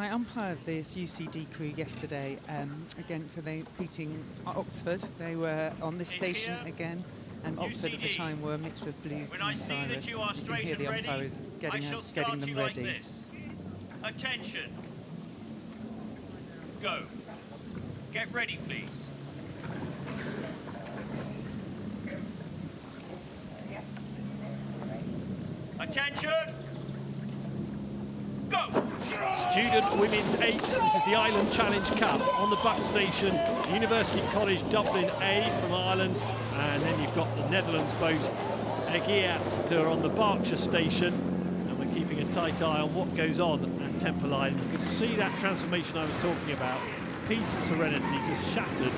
I umpired this UCD crew yesterday again, so they beating Oxford. They were on this station again, and Oxford at the time were a mixture of blues and Cyrus. You can hear the umpire is getting them ready. Like attention. Go. Get ready, please. Attention. Go! Student Women's Eights. This is the Island Challenge Cup on the Buck Station. University College Dublin A from Ireland. And then you've got the Netherlands boat, Aegir, who are on the Berkshire Station. And we're keeping a tight eye on what goes on at Temple Island. You can see that transformation I was talking about. Peace and serenity just shattered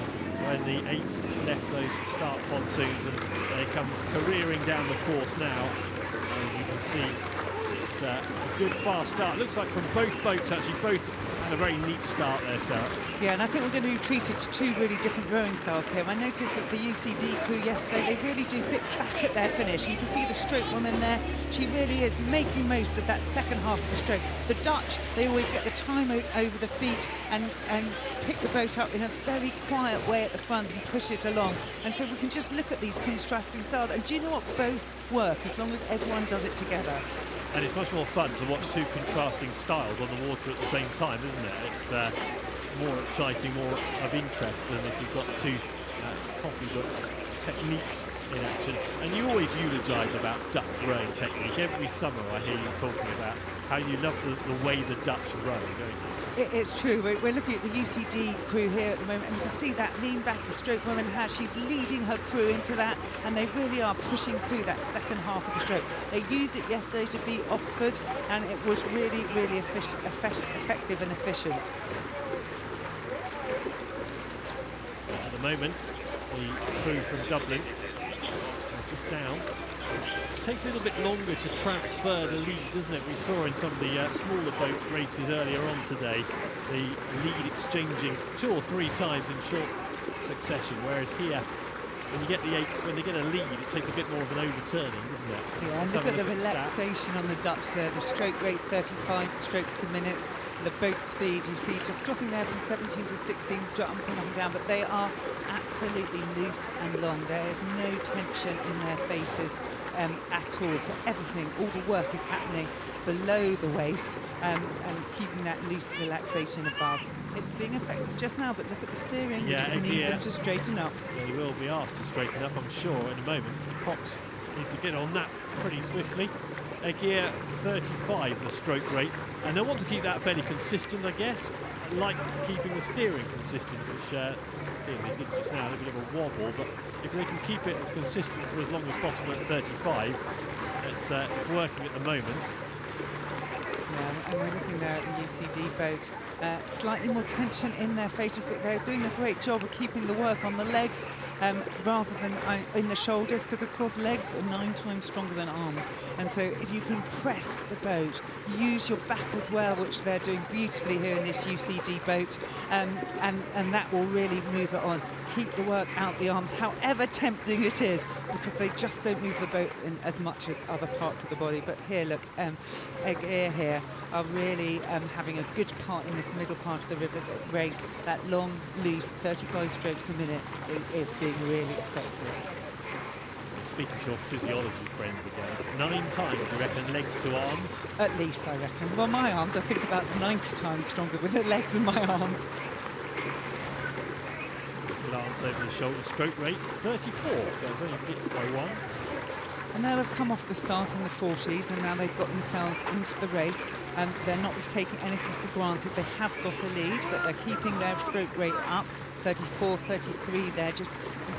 when the Eights left those start pontoons, and they come careering down the course now. And you can see it's a good fast start. Looks like from both boats actually, both had a very neat start there, Sarah. Yeah, and I think we're going to be treated to two really different rowing styles here. I noticed that the UCD crew yesterday, they really do sit back at their finish. You can see the stroke woman there. She really is making most of that second half of the stroke. The Dutch, they always get the time over the feet and pick the boat up in a very quiet way at the front and push it along. And so we can just look at these contrasting styles. And do you know what? Both work as long as everyone does it together. And it's much more fun to watch two contrasting styles on the water at the same time, isn't it? It's more exciting, more of interest than if you've got two copybook techniques in action. And you always eulogise about Dutch rowing technique. Every summer I hear you talking about how you love the way the Dutch row, don't you? It's true. We're looking at the UCD crew here at the moment, and you can see that lean back, the stroke woman, how she's leading her crew into that, and they really are pushing through that second half of the stroke. They used it yesterday to beat Oxford, and it was really, really effective and efficient. At the moment, the crew from Dublin are just down. It takes a little bit longer to transfer the lead, doesn't it? We saw in some of the smaller boat races earlier on today, the lead exchanging 2 or 3 times in short succession, whereas here, when you get the Eights, when they get a lead, it takes a bit more of an overturning, doesn't it? Yeah, and look at the relaxation on the Dutch there. The stroke rate 35 strokes a minute. The boat speed, you see, just dropping there from 17 to 16, jumping up and down, but they are absolutely loose and long. There is no tension in their faces at all. So everything, all the work is happening below the waist and keeping that loose relaxation above. It's being effective just now, but look at the steering. Yeah, we just need them to straighten up. They will be asked to straighten up, I'm sure, in a moment. Cox needs to get on that pretty swiftly. Aegir 35 the stroke rate, and they want to keep that fairly consistent, I guess, like keeping the steering consistent, which they did just now, a bit of a wobble, but if they can keep it as consistent for as long as possible at 35, it's working at the moment. Yeah, and we're looking there at the UCD boat. Slightly more tension in their faces, but they're doing a great job of keeping the work on the legs rather than in the shoulders, because of course legs are 9 times stronger than arms. And so if you can press the boat, use your back as well, which they're doing beautifully here in this UCD boat, and that will really move it on. Keep the work out the arms, however tempting it is, because they just don't move the boat in as much as other parts of the body. But here, look, Aegir here are really having a good part in this middle part of the river race. That long, loose 35 strokes a minute is being really effective. Speaking to your physiology friends again, 9 times, you reckon, legs to arms? At least, I reckon. Well, my arms, I think about 90 times stronger with the legs than my arms. Glance over the shoulder, stroke rate 34, so it's only dipped by 1. And now they've come off the start in the 40s, and now they've got themselves into the race, and they're not taking anything for granted. They have got a lead, but they're keeping their stroke rate up, 34, 33. They're just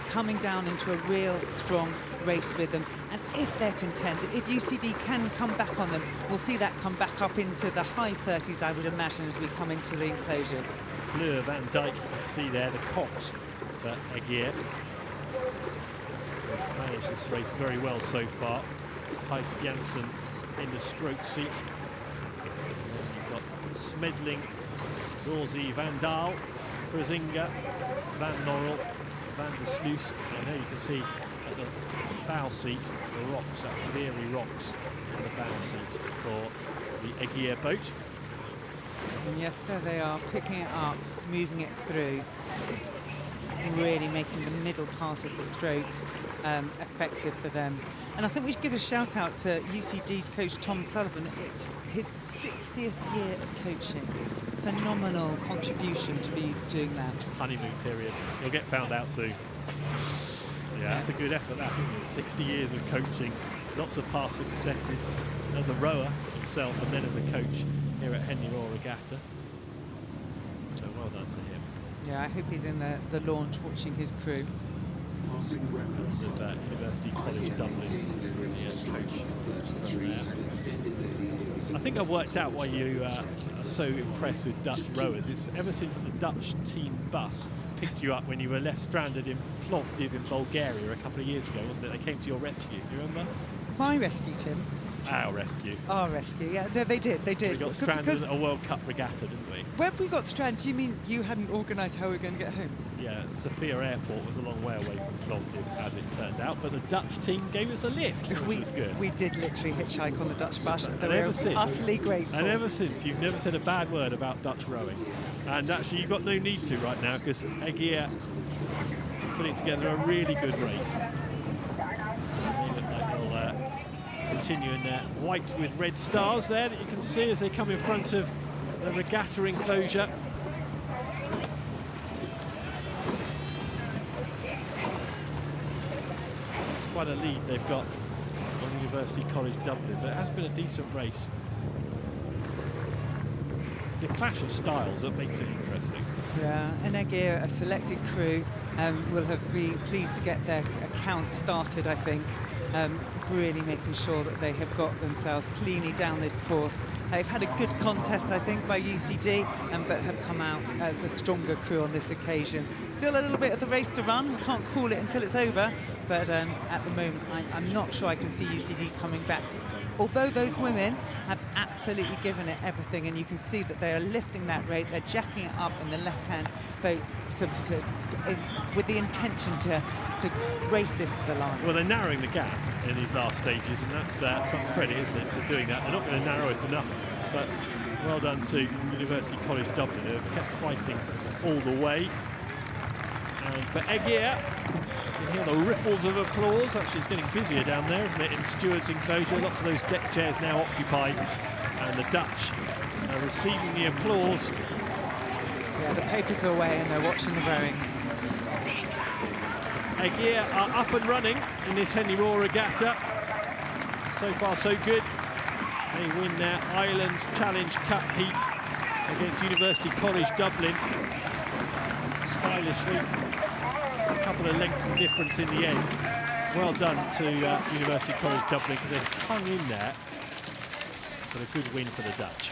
coming down into a real strong race rhythm. And if they're contented, if UCD can come back on them, we'll see that come back up into the high 30s, I would imagine, as we come into the enclosures. Fleur Van Dijk, you can see there, the Cox for Aegir. Has managed this race very well so far. Heitz Janssen in the stroke seat. And then you've got Smedling, Zorzi, Van Daal, Brazinga, Van Norrell, Van der Sluis. I know you can see at the bow seat the rocks, that's Leary rocks in the bow seat for the Aegir boat. And yes, there they are, picking it up, moving it through, really making the middle part of the stroke effective for them. And I think we should give a shout out to UCD's coach Tom Sullivan. It's his 60th year of coaching. Phenomenal contribution to be doing that. Honeymoon period. He'll get found out soon. Yeah, that's a good effort, that, isn't it? 60 years of coaching, lots of past successes as a rower himself and then as a coach here at Henley Royal Regatta. So well done to him. Yeah, I hope he's in the launch watching his crew. That's of University College Dublin, coach. I think I've worked out why you are so impressed with Dutch rowers. It's ever since the Dutch team bus picked you up when you were left stranded in Plovdiv in Bulgaria a couple of years ago, wasn't it? They came to your rescue, do you remember? My rescue, Tim? Our rescue. Our rescue, yeah. No, they did. We got stranded at a World Cup regatta, didn't we? When we got stranded, you mean you hadn't organised how we were going to get home? Yeah, Sofia Airport was a long way away from Plovdiv, as it turned out, but the Dutch team gave us a lift, which was good. We did literally hitchhike on the Dutch bus. They were utterly grateful. And ever since, you've never said a bad word about Dutch rowing. And actually, you've got no need to right now, because Aegir putting together a really good race. They look like they'll continue in their white with red stars there that you can see as they come in front of the regatta enclosure. It's quite a lead they've got on University College Dublin, but it has been a decent race. It's a clash of styles that makes it interesting. Yeah, and Aegir, a selected crew, will have been pleased to get their account started, I think. Really making sure that they have got themselves cleanly down this course. They've had a good contest, I think, by UCD, but have come out as the stronger crew on this occasion. Still a little bit of the race to run. We can't call it until it's over, but at the moment, I'm not sure I can see UCD coming back. Although those women have absolutely given it everything, and you can see that they are lifting that rate, they're jacking it up in the left-hand boat with the intention to race this to the line. Well, they're narrowing the gap in these last stages, and that's some credit, isn't it, for doing that. They're not going to narrow it enough, but well done to University College Dublin, who have kept fighting all the way. And for Aegir, you can hear the ripples of applause. Actually, it's getting busier down there, isn't it, in Stewards' enclosure. Lots of those deck chairs now occupied, and the Dutch are receiving the applause. Yeah, the papers are away and they're watching the rowing. Aegir are up and running in this Henley Royal Regatta. So far, so good. They win their Ireland Challenge Cup heat against University College Dublin. Stylishly, a couple of lengths of difference in the end. Well done to University College Dublin, because they've hung in there. But a good win for the Dutch.